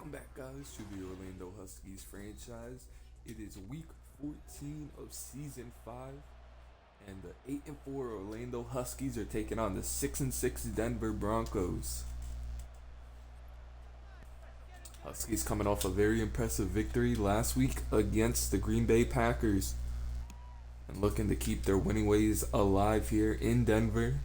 Welcome back, guys, to the Orlando Huskies franchise. It is week 14 of season 5, and the 8-4 Orlando Huskies are taking on the 6-6 Denver Broncos. Huskies coming off a very impressive victory last week against the Green Bay Packers and looking to keep their winning ways alive here in Denver.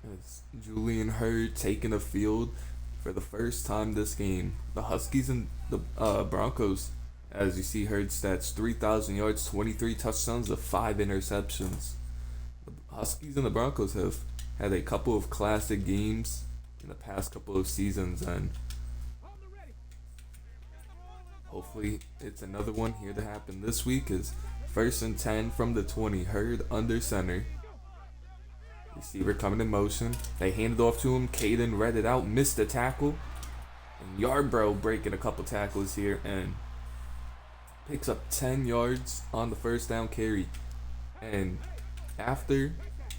As Julian Hurd taking the field for the first time this game. The Huskies and the Broncos, as you see Hurd stats, 3,000 yards, 23 touchdowns, to 5 interceptions. The Huskies and the Broncos have had a couple of classic games in the past couple of seasons, and hopefully it's another one here to happen this week. Is 1st and 10 from the 20. Hurd under center. Receiver coming in motion. They hand it off to him. Caden read it out, missed the tackle. And Yarbrough breaking a couple tackles here and picks up 10 yards on the first down carry. And after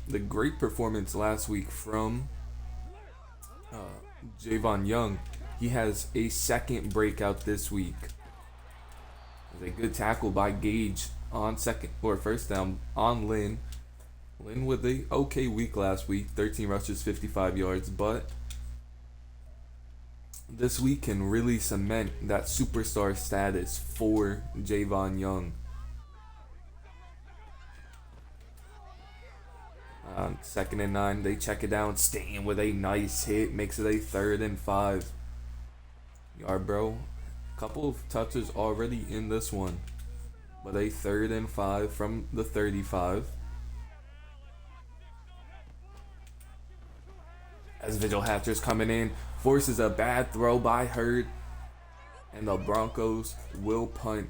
the great performance last week from Javon Young, he has a second breakout this week. There's a good tackle by Gage on second or first down on Lynn. Lynn with a okay week last week, 13 rushes, 55 yards, but this week can really cement that superstar status for Javon Young. 2nd and 9, they check it down, staying with a nice hit, makes it a 3rd and 5. Yarbrough, a couple of touches already in this one, but a 3rd and 5 from the 35. As Vigil Hatcher's coming in, forces a bad throw by Hurd, and the Broncos will punt.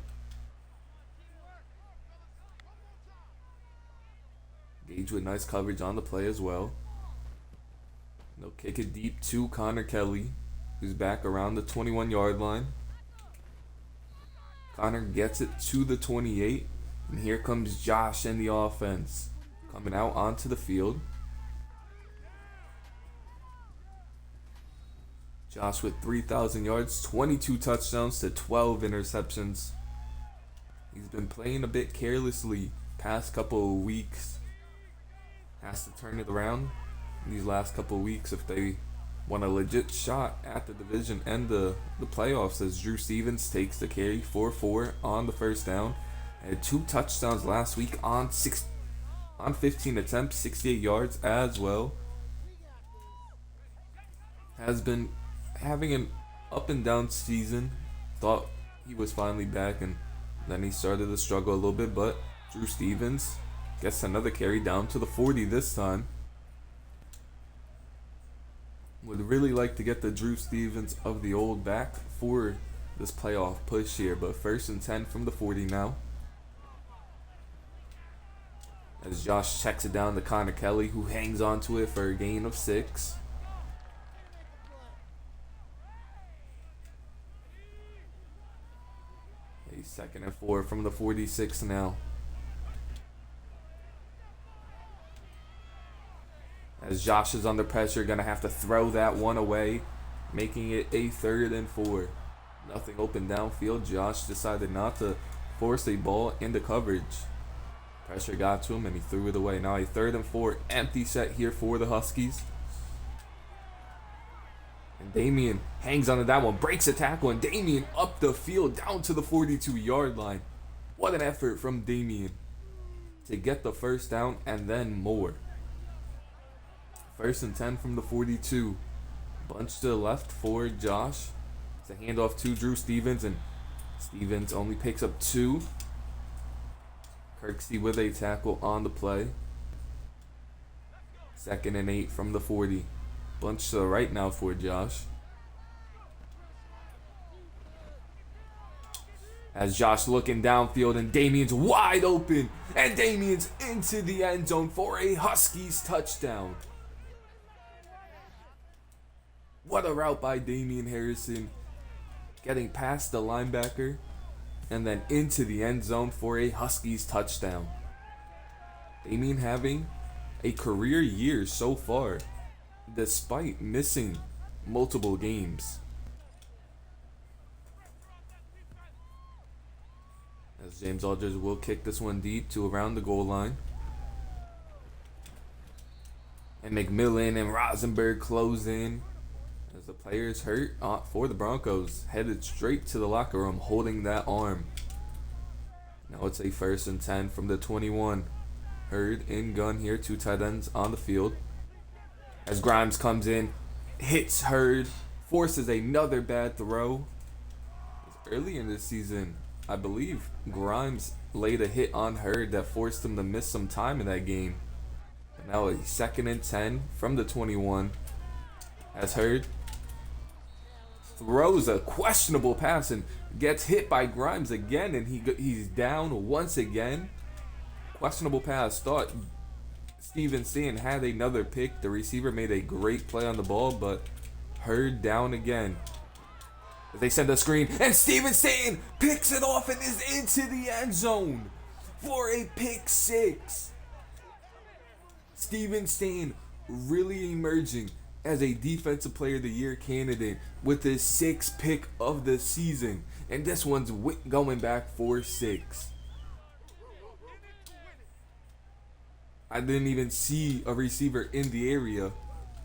Gage with nice coverage on the play as well. They'll kick it deep to Connor Kelly, who's back around the 21-yard line. Connor gets it to the 28, and here comes Josh and the offense coming out onto the field. Josh with 3,000 yards, 22 touchdowns to 12 interceptions. He's been playing a bit carelessly past couple of weeks. Has to turn it around in these last couple of weeks if they want a legit shot at the division and the playoffs, as Drew Stevens takes the carry 4-4 on the first down. Had 2 touchdowns last week on 15 attempts, 68 yards as well. Has been having an up and down season. Thought he was finally back, and then he started to struggle a little bit, but Drew Stevens gets another carry down to the 40 this time. Would really like to get the Drew Stevens of the old back for this playoff push here, but 1st and 10 from the 40 now. As Josh checks it down to Connor Kelly, who hangs onto it for a gain of 6. A 2nd and 4 from the 46 now. As Josh is under pressure, gonna have to throw that one away, making it a 3rd and 4. Nothing open downfield. Josh decided not to force a ball into coverage. Pressure got to him and he threw it away. Now a 3rd and 4, empty set here for the Huskies. And Damian hangs onto that one, breaks a tackle, and Damian up the field down to the 42-yard line. What an effort from Damian to get the first down and then more. 1st and 10 from the 42. Bunch to the left for Josh. It's a handoff to Drew Stevens, and Stevens only picks up 2. Kirksey with a tackle on the play. 2nd and 8 from the 40. Bunch to the right now for Josh. As Josh looking downfield, and Damian's wide open, and Damian's into the end zone for a Huskies touchdown. What a route by Damian Harrison, getting past the linebacker and then into the end zone for a Huskies touchdown. Damian having a career year so far, despite missing multiple games. As James Aldridge will kick this one deep to around the goal line. And McMillan and Rosenberg close in as the players hurt for the Broncos, headed straight to the locker room holding that arm. Now it's a 1st and 10 from the 21. Hurd in gun here, 2 tight ends on the field. As Grimes comes in, hits Hurd, forces another bad throw. Earlier in this season, I believe Grimes laid a hit on Hurd that forced him to miss some time in that game. And now a 2nd and 10 from the 21. As Hurd throws a questionable pass and gets hit by Grimes again, and he's down once again. Questionable pass. Thought Steven Stan had another pick. The receiver made a great play on the ball, but Hurd down again. They send a screen, and Steven Stan picks it off and is into the end zone for a pick 6. Steven Stan really emerging as a Defensive Player of the Year candidate with his 6th pick of the season. And this one's going back for 6. I didn't even see a receiver in the area,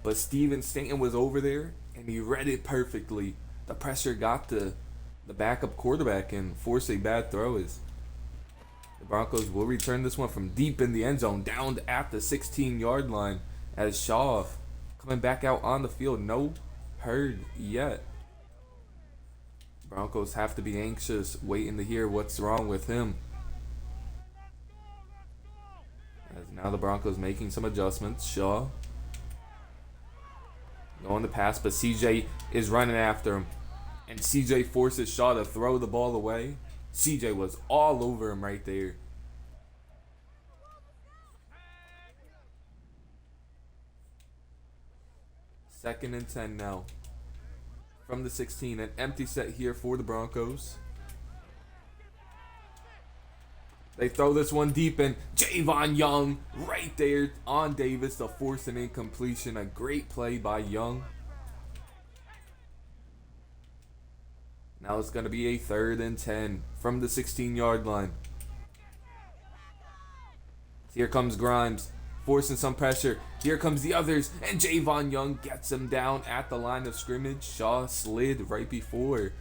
but Steven Stanton was over there and he read it perfectly. The pressure got the backup quarterback and forced a bad throw. As the Broncos will return this one from deep in the end zone, down at the 16-yard line, as Shaw coming back out on the field. No Hurd yet. Broncos have to be anxious, waiting to hear what's wrong with him. As now the Broncos making some adjustments. Shaw going to pass, but CJ is running after him. And CJ forces Shaw to throw the ball away. CJ was all over him right there. Second and 10 now. From the 16, an empty set here for the Broncos. They throw this one deep, and Javon Young right there on Davis to force an incompletion. A great play by Young. Now it's going to be a 3rd and 10 from the 16-yard line. Here comes Grimes, forcing some pressure. Here comes the others, and Javon Young gets him down at the line of scrimmage. Shaw slid right before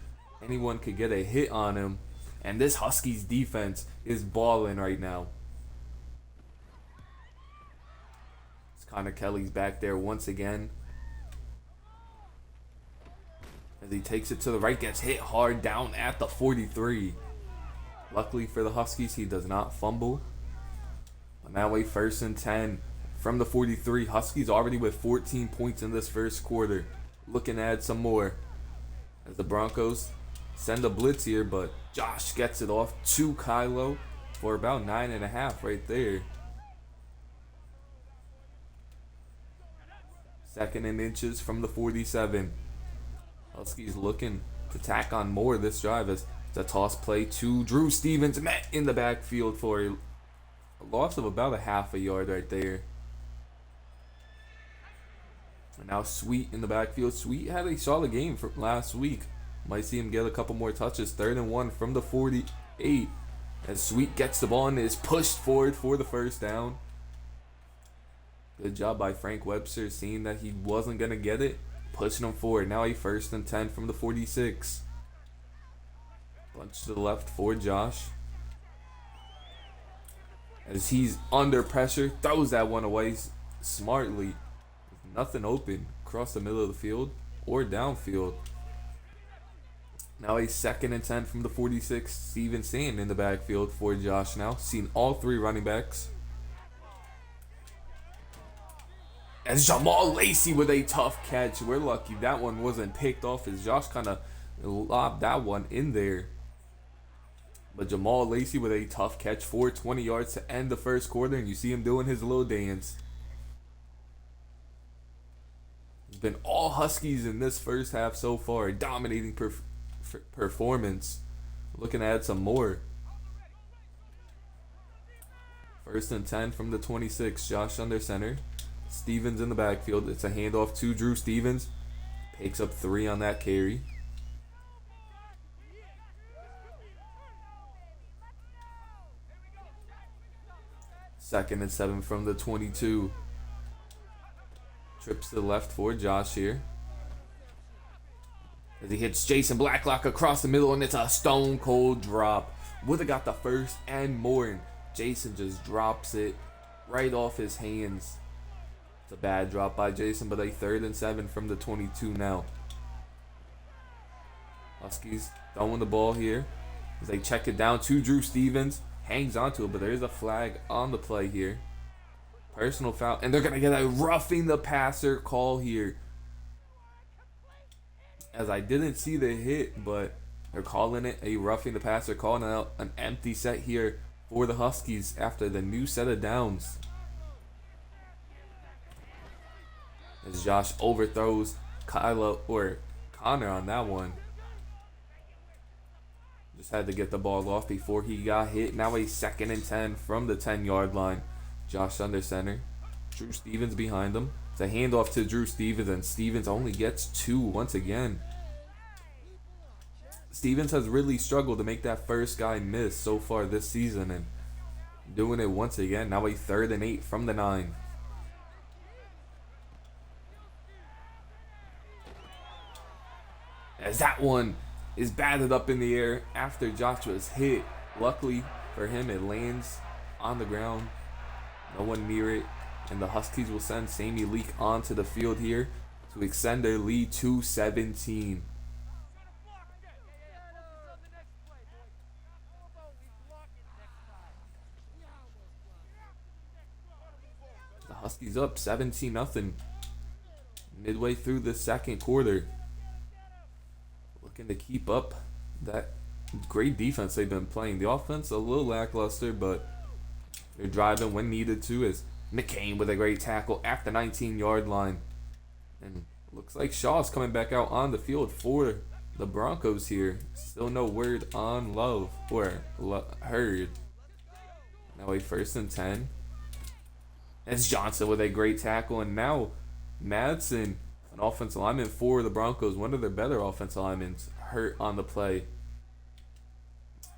anyone could get a hit on him. And this Huskies defense is balling right now. It's Connor Kelly's back there once again. As he takes it to the right, gets hit hard down at the 43. Luckily for the Huskies, he does not fumble. But now a 1st and 10 from the 43. Huskies already with 14 points in this first quarter. Looking to add some more. As the Broncos send a blitz here, but Josh gets it off to Kylo for about 9.5 right there. 2nd and inches from the 47. Huskies looking to tack on more this drive as it's a toss play to Drew Stevens, met in the backfield for a loss of about a half a yard right there. And now Sweet in the backfield. Sweet had a solid game from last week. Might see him get a couple more touches. 3rd and 1 from the 48. As Sweet gets the ball and is pushed forward for the 1st down. Good job by Frank Webster, seeing that he wasn't going to get it, pushing him forward. Now a 1st and 10 from the 46. Bunch to the left for Josh. As he's under pressure, throws that one away smartly. Nothing open across the middle of the field or downfield. Now a 2nd and 10 from the 46. Steven Stan in the backfield for Josh now. Seen all 3 running backs. As Jamal Lacey with a tough catch. We're lucky that one wasn't picked off as Josh kind of lobbed that one in there. But Jamal Lacey with a tough catch for 20 yards to end the first quarter. And you see him doing his little dance. It's been all Huskies in this first half so far. Dominating performance. Looking to add some more. First and 10 from the 26. Josh under center. Stevens in the backfield. It's a handoff to Drew Stevens. Picks up 3 on that carry. Second and 7 from the 22. Trips to the left for Josh here. As he hits Jason Blacklock across the middle, and it's a stone cold drop. Would have got the first and more, and Jason just drops it right off his hands. It's a bad drop by Jason, but a 3rd and 7 from the 22 now. Huskies throwing the ball here as they check it down to Drew Stevens. Hangs onto it, but there's a flag on the play here. Personal foul, and they're going to get a roughing the passer call here. As I didn't see the hit, but they're calling it a roughing the passer, calling out an empty set here for the Huskies after the new set of downs. As Josh overthrows Connor on that one. Just had to get the ball off before he got hit. Now a 2nd and 10 from the 10-yard line. Josh under center. Drew Stevens behind him. It's a handoff to Drew Stevens, and Stevens only gets 2 once again. Stevens has really struggled to make that first guy miss so far this season, and doing it once again. Now a 3rd and 8 from the 9. As that one is batted up in the air after Josh was hit. Luckily for him, it lands on the ground. No one near it. And the Huskies will send Sammy Leak onto the field here to extend their lead to 17. The Huskies up 17-0 midway through the second quarter. Looking to keep up that great defense they've been playing. The offense a little lackluster, but they're driving when needed to, as McCain with a great tackle at the 19-yard line. And looks like Shaw's coming back out on the field for the Broncos here. Still no word on Love or Hurd. Now a 1st and 10. That's Johnson with a great tackle, and now Madsen, an offensive lineman for the Broncos, one of their better offensive linemen, hurt on the play.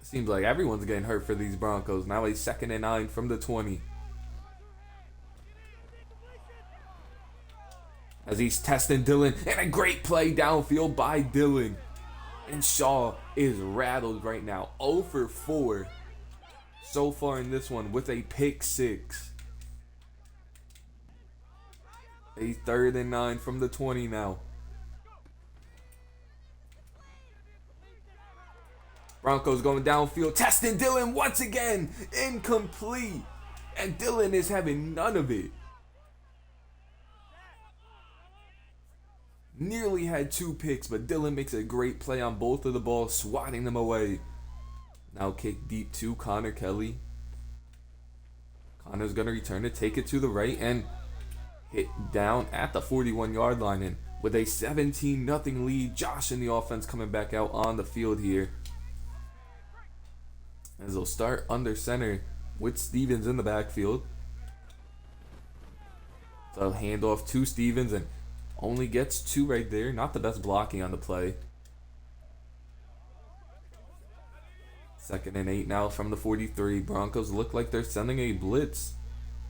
Seems like everyone's getting hurt for these Broncos. Now a 2nd and 9 from the 20. As he's testing Dillon, and a great play downfield by Dillon. And Shaw is rattled right now. 0 for 4 so far in this one with a pick 6. A 3rd and 9 from the 20 now. Broncos going downfield, testing Dillon once again. Incomplete. And Dillon is having none of it. Nearly had 2 picks, but Dillon makes a great play on both of the balls, swatting them away. Now kick deep to Connor Kelly. Connor's going to return it, take it to the right, and hit down at the 41-yard line. And with a 17-0 lead, Josh and the offense coming back out on the field here. As they'll start under center with Stevens in the backfield. So handoff to Stevens, and only gets 2 right there. Not the best blocking on the play. 2nd and 8 now from the 43. Broncos look like they're sending a blitz.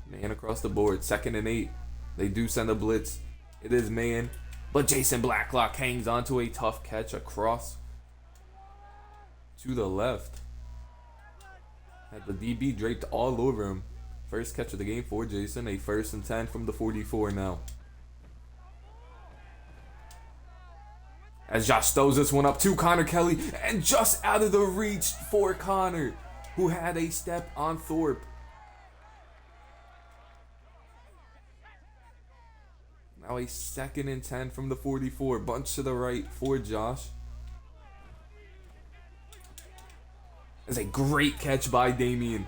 Man across the board. 2nd and 8. They do send a blitz. It is man. But Jason Blacklock hangs on to a tough catch across to the left. Had the DB draped all over him. First catch of the game for Jason. A 1st and 10 from the 44 now. As Josh throws this one up to Connor Kelly, and just out of the reach for Connor, who had a step on Thorpe. Now a 2nd and 10 from the 44. Bunch to the right for Josh. That's a great catch by Damian.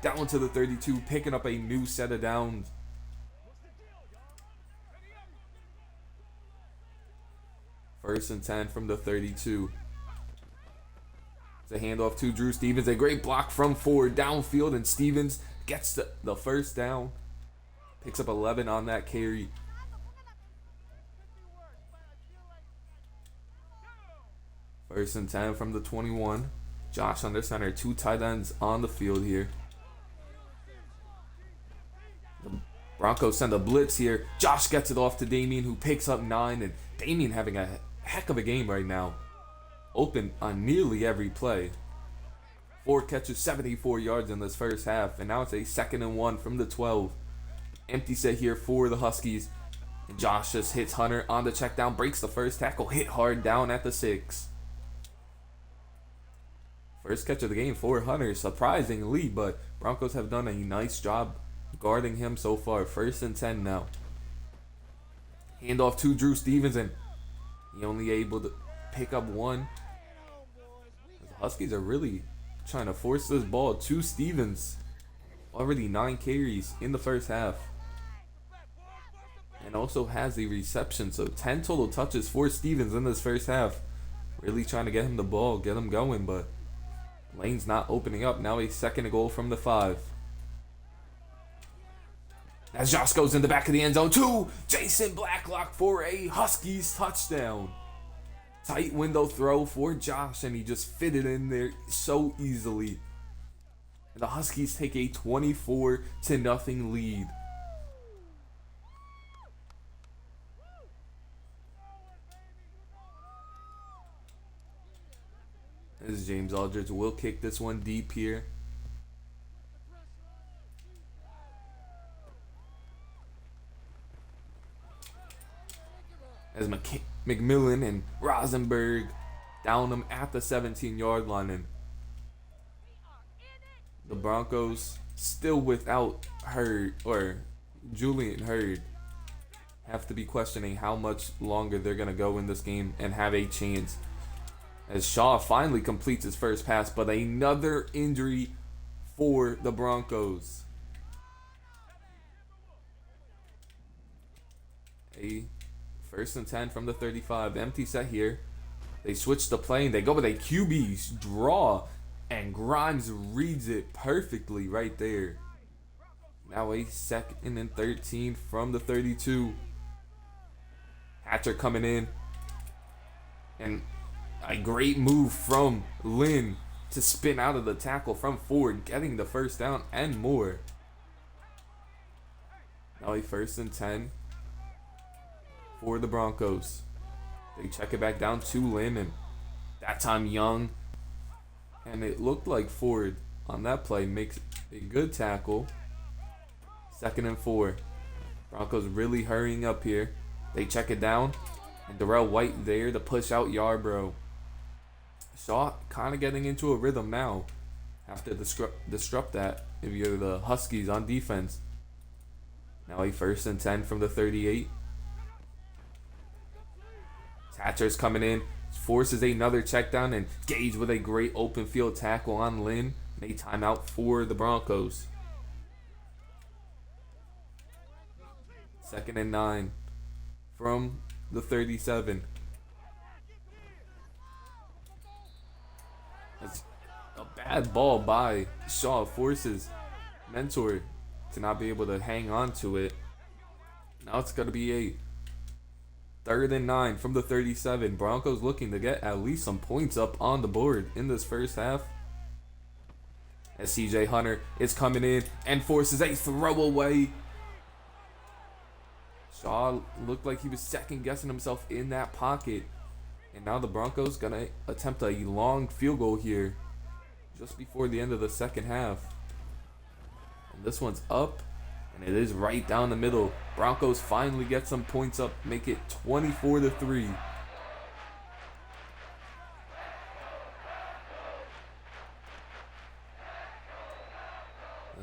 Down to the 32, picking up a new set of downs. First and 10 from the 32. It's a handoff to Drew Stevens. A great block from Ford downfield, and Stevens gets the first down. Picks up 11 on that carry. First and 10 from the 21. Josh under center. 2 tight ends on the field here. The Broncos send a blitz here. Josh gets it off to Damien, who picks up 9. And Damien having a heck of a game right now. Open on nearly every play. 4 catches, 74 yards in this first half. And now it's a 2nd and 1 from the 12. Empty set here for the Huskies. And Josh just hits Hunter on the check down. Breaks the first tackle. Hit hard down at the 6. First catch of the game for Hunter, surprisingly, but Broncos have done a nice job guarding him so far. 1st and 10 now. Handoff to Drew Stevens, and he only able to pick up 1. The Huskies are really trying to force this ball to Stevens. Already 9 carries in the first half. And also has a reception, so 10 total touches for Stevens in this first half. Really trying to get him the ball, get him going, but lane's not opening up. Now a 2nd and goal from the 5. As Josh goes in the back of the end zone to Jason Blacklock for a Huskies touchdown. Tight window throw for Josh, and he just fit it in there so easily. And the Huskies take a 24-0 lead. As James Aldridge will kick this one deep here. As McMillan and Rosenberg down him at the 17-yard line. And the Broncos still without Hurd, or Julian Hurd, have to be questioning how much longer they're going to go in this game and have a chance. As Shaw finally completes his first pass, but another injury for the Broncos. A 1st and 10 from the 35. Empty set here. They switch the play and they go with a QB draw. And Grimes reads it perfectly right there. Now a 2nd and 13 from the 32. Hatcher coming in. And a great move from Lynn to spin out of the tackle from Ford, getting the first down and more. Now a 1st and 10 for the Broncos. They check it back down to Lynn, and that time Young. And it looked like Ford on that play makes a good tackle. 2nd and 4. Broncos really hurrying up here. They check it down, and Darrell White there to push out Yarbrough. Shaw kind of getting into a rhythm now. Have to disrupt that if you're the Huskies on defense. Now a 1st and 10 from the 38. Hatcher's coming in, forces another check down, and Gage with a great open field tackle on Lynn. And a timeout for the Broncos. 2nd and 9 from the 37. That's a bad ball by Shaw. Forces Mentor to not be able to hang on to it. Now it's going to be a 3rd and 9 from the 37. Broncos looking to get at least some points up on the board in this first half. As CJ Hunter is coming in and forces a throwaway. Shaw looked like he was second guessing himself in that pocket. And now the Broncos gonna attempt a long field goal here just before the end of the second half. And this one's up, and it is right down the middle. Broncos finally get some points up, make it 24-3.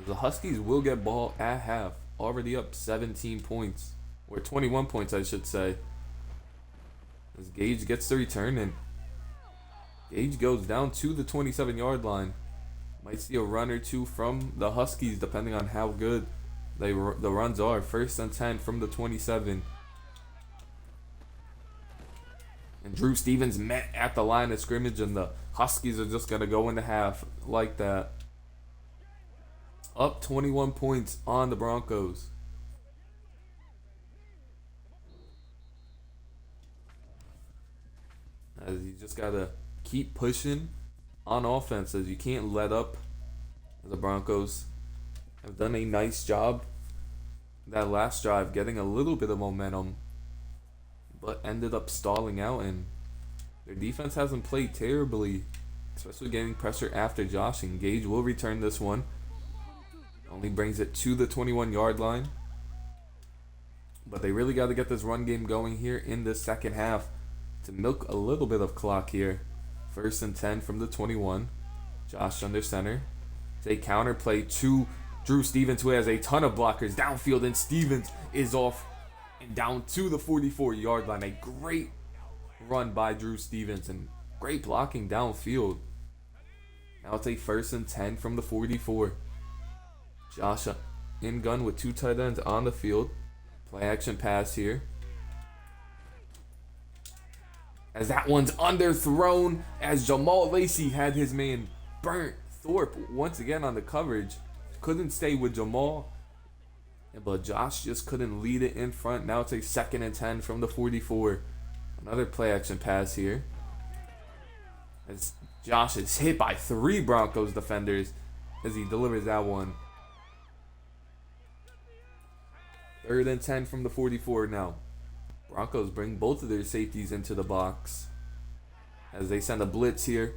The Huskies will get ball at half, already up 17 points, or 21 points I should say. As Gage gets the return, and Gage goes down to the 27-yard line. Might see a run or two from the Huskies depending on how good the runs are. 1st and 10 from the 27. And Drew Stevens met at the line of scrimmage, and the Huskies are just going to go into half like that. Up 21 points on the Broncos. As you just gotta keep pushing on offense, as you can't let up. The Broncos have done a nice job that last drive, getting a little bit of momentum, but ended up stalling out, and their defense hasn't played terribly, especially getting pressure after Josh. And Gage will return this one. Only brings it to the 21-yard line. But they really got to get this run game going here in the second half to milk a little bit of clock here. 1st and 10 from the 21. Josh under center. It's a counter play to Drew Stevens, who has a ton of blockers downfield, and Stevens is off and down to the 44-yard line. A great run by Drew Stevens and great blocking downfield. Now it's a 1st and 10 from the 44. Josh in gun with 2 tight ends on the field. Play action pass here. As that one's underthrown, as Jamal Lacey had his man burnt. Thorpe once again on the coverage. Couldn't stay with Jamal, but Josh just couldn't lead it in front. Now it's a 2nd and 10 from the 44. Another play action pass here. As Josh is hit by 3 Broncos defenders as he delivers that one. 3rd and 10 from the 44 now. Broncos bring both of their safeties into the box as they send a blitz here.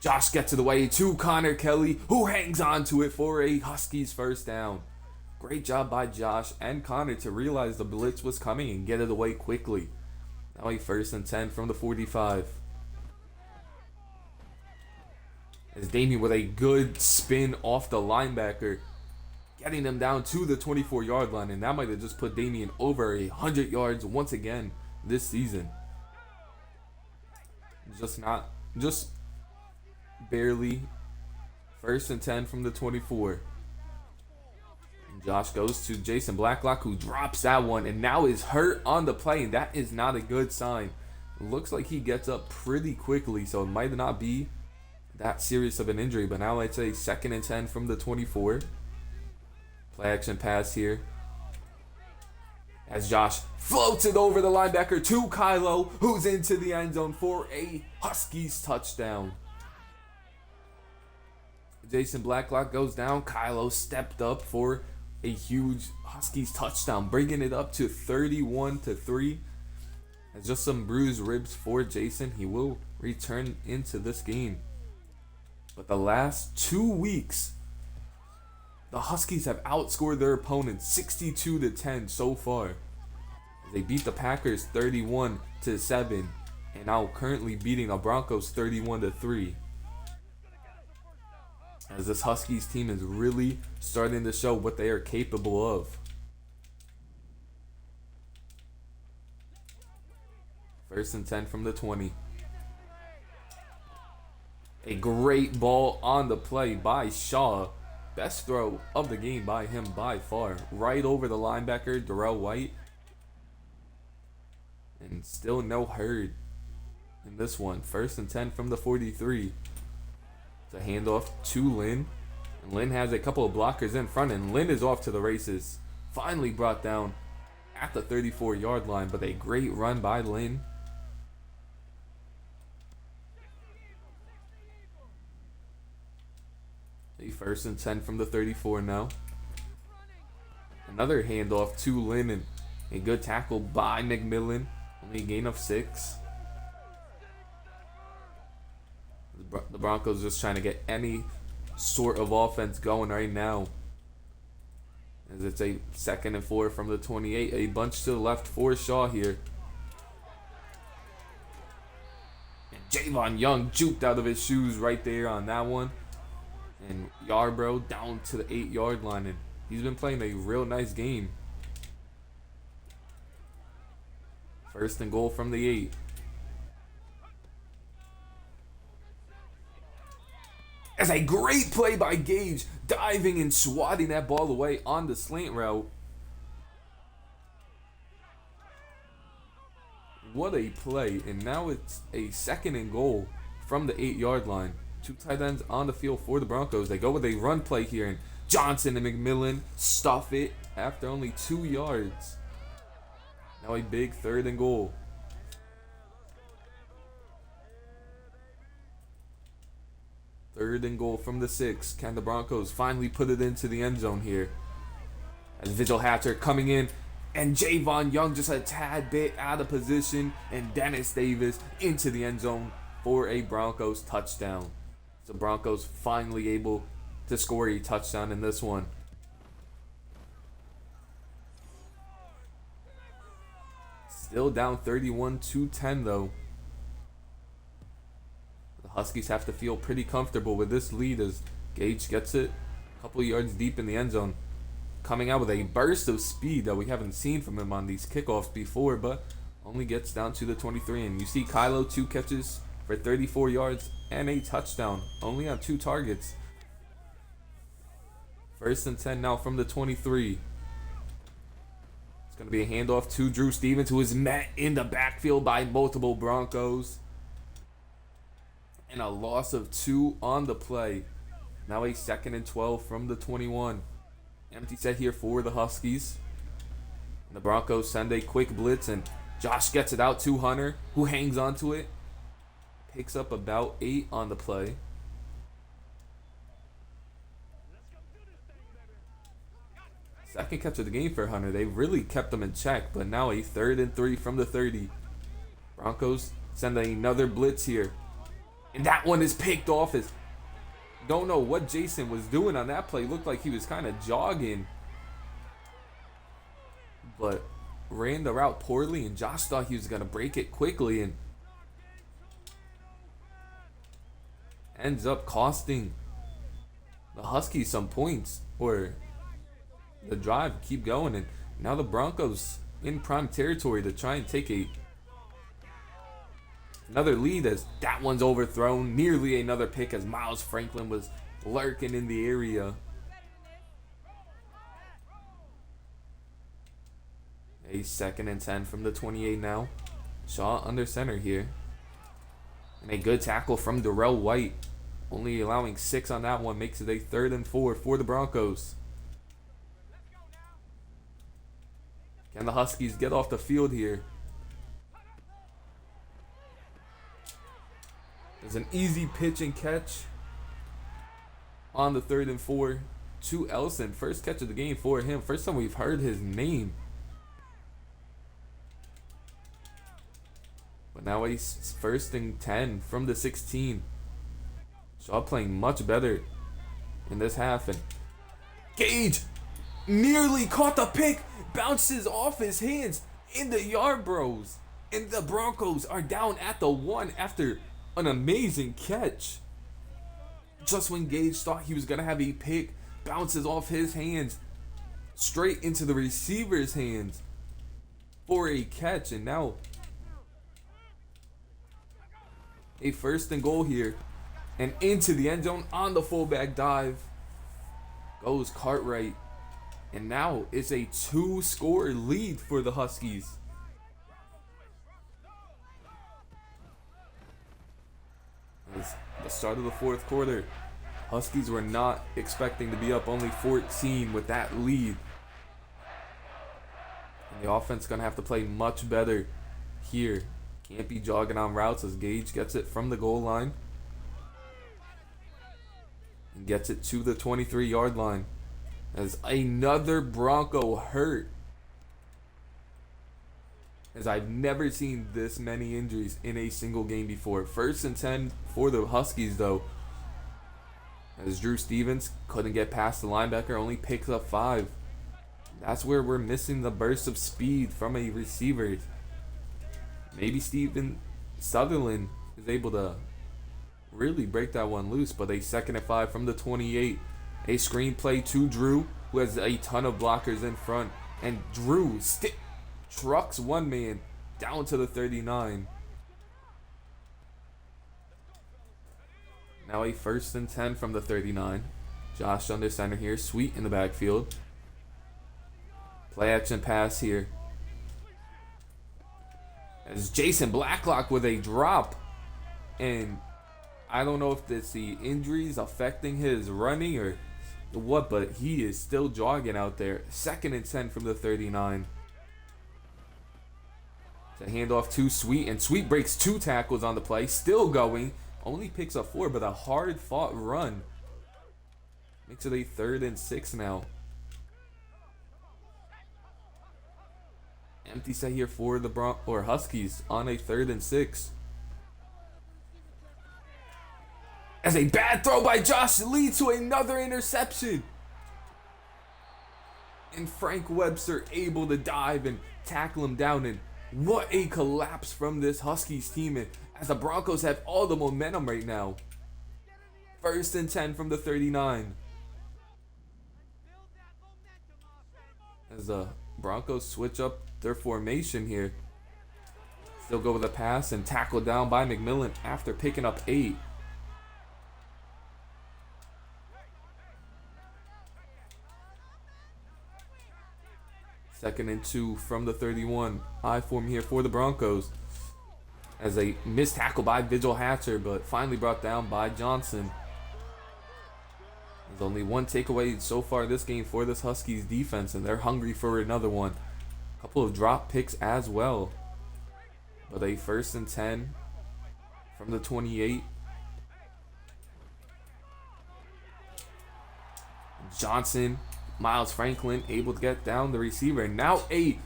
Josh gets to the way to Connor Kelly, who hangs on to it for a Huskies 1st down. Great job by Josh and Connor to realize the blitz was coming and get it away quickly. Now a 1st and 10 from the 45. As Damien with a good spin off the linebacker, getting them down to the 24-yard line, and that might have just put Damien over 100 yards once again this season. Just barely. 1st and 10 from the 24. And Josh goes to Jason Blacklock, who drops that one and now is hurt on the play, and that is not a good sign. It looks like he gets up pretty quickly, so it might not be that serious of an injury, but now it's a 2nd and 10 from the 24. Play action pass here. As Josh floats it over the linebacker to Kylo, who's into the end zone for a Huskies touchdown. Jason Blacklock goes down. Kylo stepped up for a huge Huskies touchdown, bringing it up to 31-3. As just some bruised ribs for Jason, he will return into this game. But the last 2 weeks, the Huskies have outscored their opponents 62-10 so far. They beat the Packers 31-7, and now currently beating the Broncos 31-3. As this Huskies team is really starting to show what they are capable of. 1st and 10 from the 20. A great ball on the play by Shaw. Best throw of the game by him by far. Right over the linebacker, Darrell White. And still no hurry in this one. 1st and 10 from the 43. It's a handoff to Lynn. And Lynn has a couple of blockers in front, and Lynn is off to the races. Finally brought down at the 34-yard line, but a great run by Lynn. A 1st and 10 from the 34 now. Another handoff to Lynn, and a good tackle by McMillan. Only a gain of 6. The Broncos just trying to get any sort of offense going right now. As it's a 2nd and 4 from the 28. A bunch to the left for Shaw here. And Javon Young juked out of his shoes right there on that one. And Yarbrough down to the 8-yard line. And he's been playing a real nice game. 1st and goal from the 8. As a great play by Gage, diving and swatting that ball away on the slant route. What a play. And now it's a 2nd and goal from the 8-yard line. 2 tight ends on the field for the Broncos. They go with a run play here, and Johnson and McMillan stuff it after only 2 yards. Now a big 3rd and goal. Third and goal from the 6. Can the Broncos finally put it into the end zone here? As Vigil Hatcher coming in, and Javon Young just a tad bit out of position, and Dennis Davis into the end zone for a Broncos touchdown. So Broncos finally able to score a touchdown in this one. Still down 31-10 though. The Huskies have to feel pretty comfortable with this lead as Gage gets it a couple yards deep in the end zone. Coming out with a burst of speed that we haven't seen from him on these kickoffs before, but only gets down to the 23. And you see Kylo 2 catches for 34 yards and a touchdown, only on 2 targets. 1st and 10 now from the 23. It's going to be a handoff to Drew Stevens, who is met in the backfield by multiple Broncos. And a loss of 2 on the play. Now a 2nd and 12 from the 21. Empty set here for the Huskies. And the Broncos send a quick blitz, and Josh gets it out to Hunter, who hangs onto it. Picks up about 8 on the play. Second catch of the game for Hunter. They really kept him in check, but now a 3rd and 3 from the 30. Broncos send another blitz here. And that one is picked off. As don't know what Jason was doing on that play. Looked like he was kind of jogging, but ran the route poorly, and Josh thought he was going to break it quickly and ends up costing the Huskies some points, or the drive keep going. And now the Broncos in prime territory to try and take another lead, as that one's overthrown. Nearly another pick as Miles Franklin was lurking in the area. A 2nd and 10 from the 28 now. Shaw under center here. And a good tackle from Darrell White. Only allowing 6 on that one. Makes it a 3rd and 4 for the Broncos. Can the Huskies get off the field here? There's an easy pitch and catch on the 3rd and 4 to Elson. First catch of the game for him. First time we've heard his name. But now he's 1st and 10 from the 16. Shaw playing much better in this half. And Gage nearly caught the pick. Bounces off his hands in the yard, bros. And the Broncos are down at the 1 after an amazing catch. Just when Gage thought he was going to have a pick, bounces off his hands straight into the receiver's hands for a catch. And now a 1st and goal here. And into the end zone on the fullback dive goes Cartwright. And now it's a 2-score lead for the Huskies. It's the start of the 4th quarter. Huskies were not expecting to be up only 14 with that lead. And the offense going to have to play much better here. Can't be jogging on routes as Gage gets it from the goal line. And gets it to the 23-yard line. As another Bronco hurt. As I've never seen this many injuries in a single game before. 1st and 10 for the Huskies though. As Drew Stevens couldn't get past the linebacker, only picks up 5. That's where we're missing the burst of speed from a receiver. Maybe Steven Sutherland is able to really break that one loose, but a 2nd and 5 from the 28. A screen play to Drew, who has a ton of blockers in front. And Drew trucks one man down to the 39. Now a 1st and 10 from the 39. Josh under center here. Sweet in the backfield. Play action pass here. As Jason Blacklock with a drop. And I don't know if it's the injuries affecting his running or what, but he is still jogging out there. 2nd and 10 from the 39. The handoff to Sweet, and Sweet breaks 2 tackles on the play. Still going. Only picks up 4, but a hard-fought run. Makes it a 3rd and 6 now. Empty set here for the Huskies on a 3rd and 6. As a bad throw by Josh leads to another interception. And Frank Webster able to dive and tackle him down. And what a collapse from this Huskies team, and as the Broncos have all the momentum right now. 1st and 10 from the 39. As the Broncos switch up their formation here. Still go with a pass and tackle down by McMillan after picking up 8. Second and 2 from the 31. I form here for the Broncos. As a missed tackle by Vigil Hatcher, but finally brought down by Johnson. There's only one takeaway so far this game for this Huskies defense, and they're hungry for another one. A couple of drop picks as well. But a 1st and 10 from the 28. Johnson, Miles Franklin able to get down the receiver. And now 8.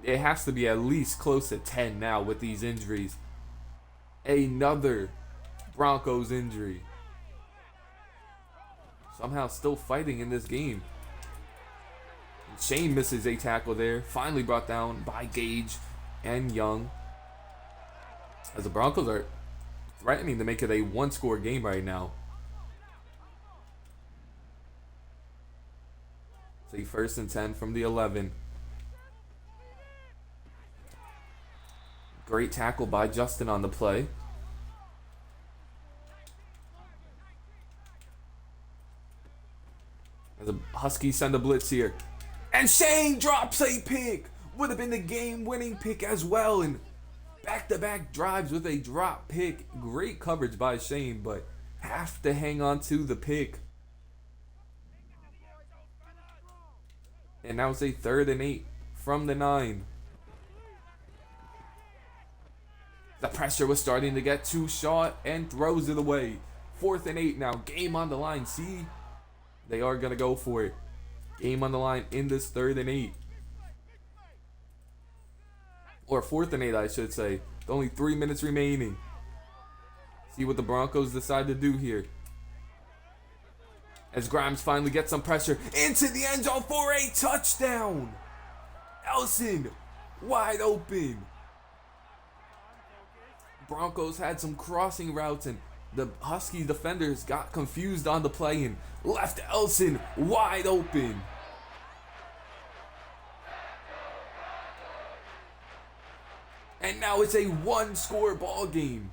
It has to be at least close to 10 now with these injuries. Another Broncos injury. Somehow still fighting in this game. And Shane misses a tackle there. Finally brought down by Gage and Young. As the Broncos are threatening to make it a 1-score game right now. A 1st and 10 from the 11. Great tackle by Justin on the play. As the Huskies send a blitz here. And Shane drops a pick. Would have been the game-winning pick as well. And back-to-back drives with a drop pick. Great coverage by Shane, but have to hang on to the pick. And now it's a 3rd and 8 from the 9. The pressure was starting to get to Shaw and throws it away. 4th and 8 now. Game on the line. See, they are going to go for it. Game on the line in this 3rd and 8. Or 4th and 8, I should say. With only 3 minutes remaining. See what the Broncos decide to do here. As Grimes finally gets some pressure into the end zone for a touchdown. Elson wide open. Broncos had some crossing routes and the Huskies defenders got confused on the play and left Elson wide open. And now it's a 1-score ball game.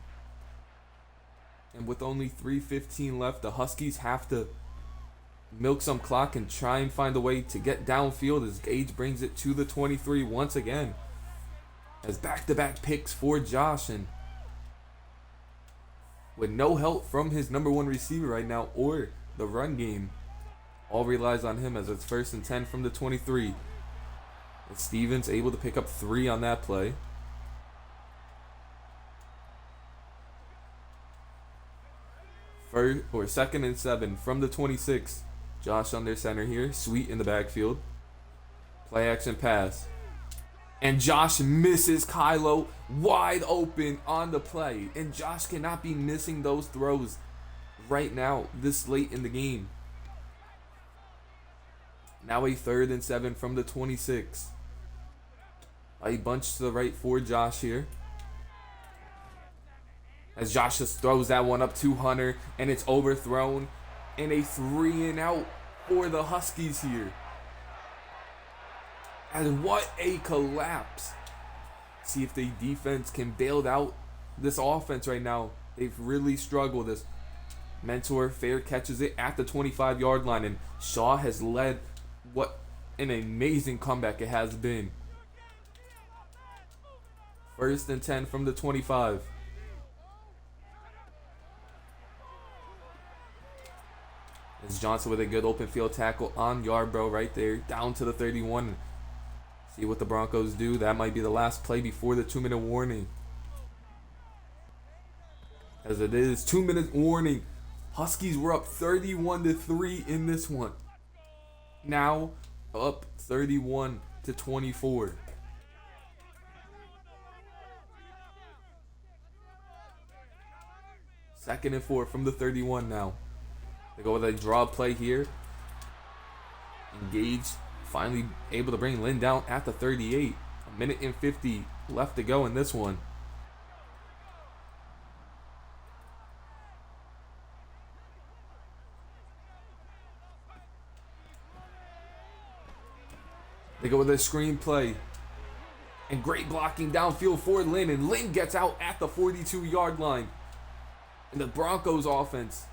And with only 3:15 left, the Huskies have to milk some clock and try and find a way to get downfield as Gage brings it to the 23 once again. As back-to-back picks for Josh, and with no help from his number 1 receiver right now or the run game, all relies on him as it's 1st and 10 from the 23. And Stevens able to pick up 3 on that play. First, or 2nd and 7 from the 26. Josh under center here. Sweet in the backfield. Play action pass. And Josh misses Kylo wide open on the play. And Josh cannot be missing those throws right now this late in the game. Now a 3rd and 7 from the 26. A bunch to the right for Josh here. As Josh just throws that one up to Hunter, and it's overthrown. And a 3 and out for the Huskies here. And what a collapse. See if the defense can bail out this offense right now. They've really struggled. This Mentor fair catches it at the 25-yard line, and Shaw has led what an amazing comeback it has been. 1st and 10 from the 25. As Johnson with a good open field tackle on Yarbrough right there, down to the 31. See what the Broncos do. That might be the last play before the 2-minute warning. As it is, 2-minute warning. Huskies were up 31-3 in this one. Now up 31-24. Second and 4 from the 31 now. They go with a draw play here. Engage, finally able to bring Lynn down at the 38. A minute and 50 left to go in this one. They go with a screen play. And great blocking downfield for Lynn. And Lynn gets out at the 42-yard line. And the Broncos offense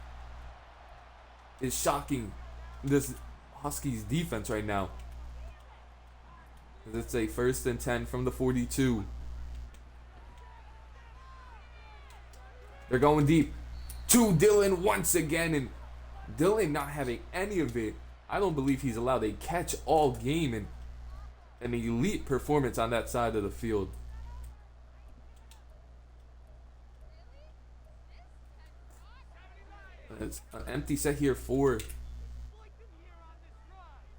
is shocking this Huskies defense right now. It's a 1st and 10 from the 42. They're going deep to Dylan once again. And Dylan not having any of it. I don't believe he's allowed a catch all game. And an elite performance on that side of the field. It's an empty set here for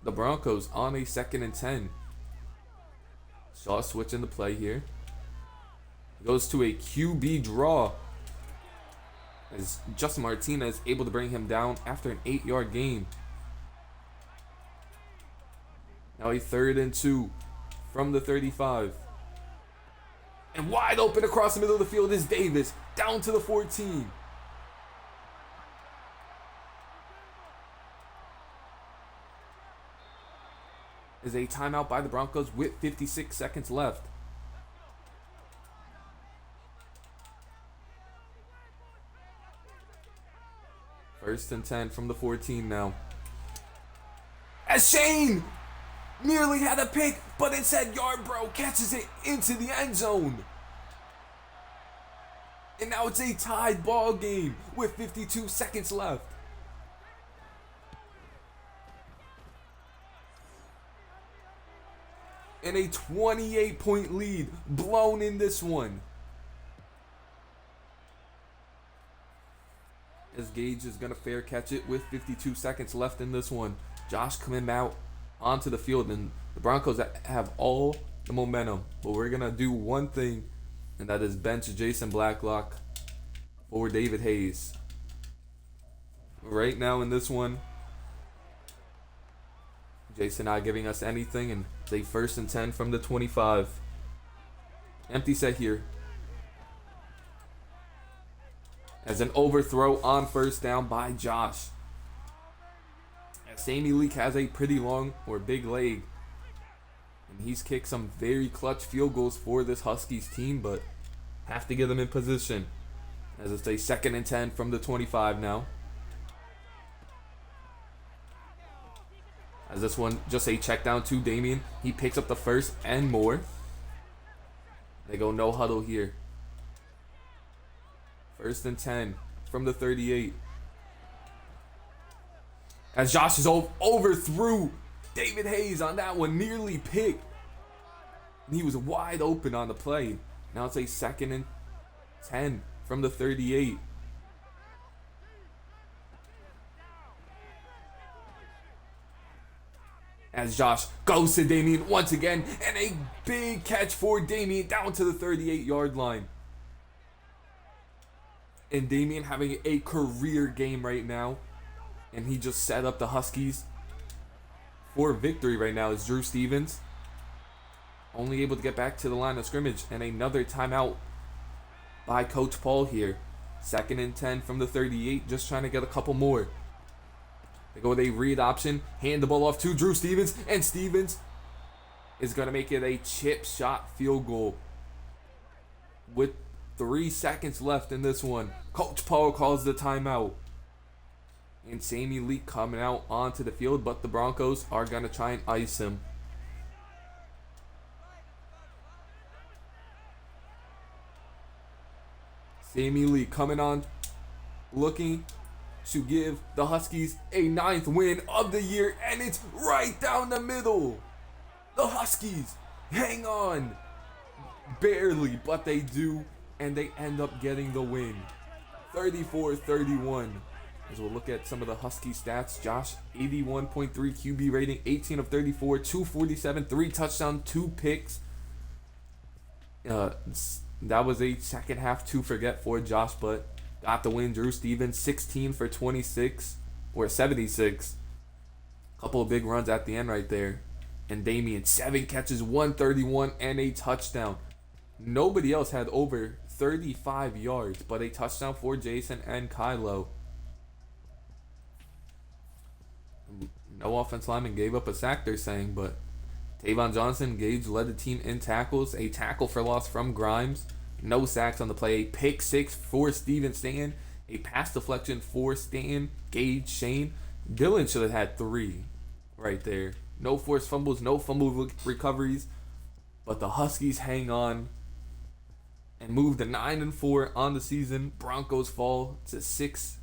the Broncos on a 2nd and 10. Shaw switching the play here. Goes to a QB draw. As Justin Martinez able to bring him down after an 8-yard gain. Now a 3rd and 2 from the 35. And wide open across the middle of the field is Davis. Down to the 14. Is a timeout by the Broncos with 56 seconds left. First and 10 from the 14 now. As Shane nearly had a pick, but instead Yarbrough catches it into the end zone. And now it's a tied ball game with 52 seconds left. And a 28-point lead blown in this one. As Gage is going to fair catch it with 52 seconds left in this one. Josh coming out onto the field, and the Broncos have all the momentum. But we're going to do one thing, and that is bench Jason Blacklock for David Hayes. Right now in this one, Jason not giving us anything, and it's a 1st and 10 from the 25. Empty set here. As an overthrow on 1st down by Josh. As Sammy Leak has a pretty long or big leg. And he's kicked some very clutch field goals for this Huskies team, but have to get them in position. As it's a 2nd and 10 from the 25 now. As this one, just a check down to Damien. He picks up the 1st and more. They go no huddle here. 1st and 10 from the 38. As Josh is overthrew David Hayes on that one, nearly picked. And he was wide open on the play. Now it's a 2nd and 10 from the 38. As Josh goes to Damien once again, and a big catch for Damien down to the 38-yard line. And Damien having a career game right now. And he just set up the Huskies for victory right now as Drew Stevens only able to get back to the line of scrimmage. And another timeout by Coach Paul here. 2nd and 10 from the 38, just trying to get a couple more. They go with a read option, hand the ball off to Drew Stevens, and Stevens is going to make it a chip shot field goal with 3 seconds left in this one. Coach Paul calls the timeout. And Sammy Lee coming out onto the field, but the Broncos are going to try and ice him. Sammy Lee coming on, looking, to give the Huskies a 9th win of the year, and it's right down the middle. The Huskies hang on. Barely, but they do, and they end up getting the win. 34-31. As we'll look at some of the Husky stats, Josh, 81.3 QB rating, 18 of 34, 247, 3 touchdowns, 2 picks. That was a second half to forget for Josh, but got the win. Drew Stevens, 16 for 26, or 76. Couple of big runs at the end right there. And Damian, 7 catches, 131, and a touchdown. Nobody else had over 35 yards, but a touchdown for Jason and Kylo. No offense lineman gave up a sack, they're saying, but Tavon Johnson, Gage led the team in tackles. A tackle for loss from Grimes. No sacks on the play. A pick 6 for Steven Stanton. A pass deflection for Stanton, Gage, Shane. Dylan should have had 3 right there. No forced fumbles, no fumble recoveries. But the Huskies hang on and move to 9-4 on the season. Broncos fall to 6-8,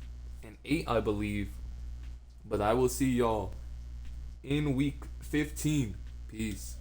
I believe. But I will see y'all in week 15. Peace.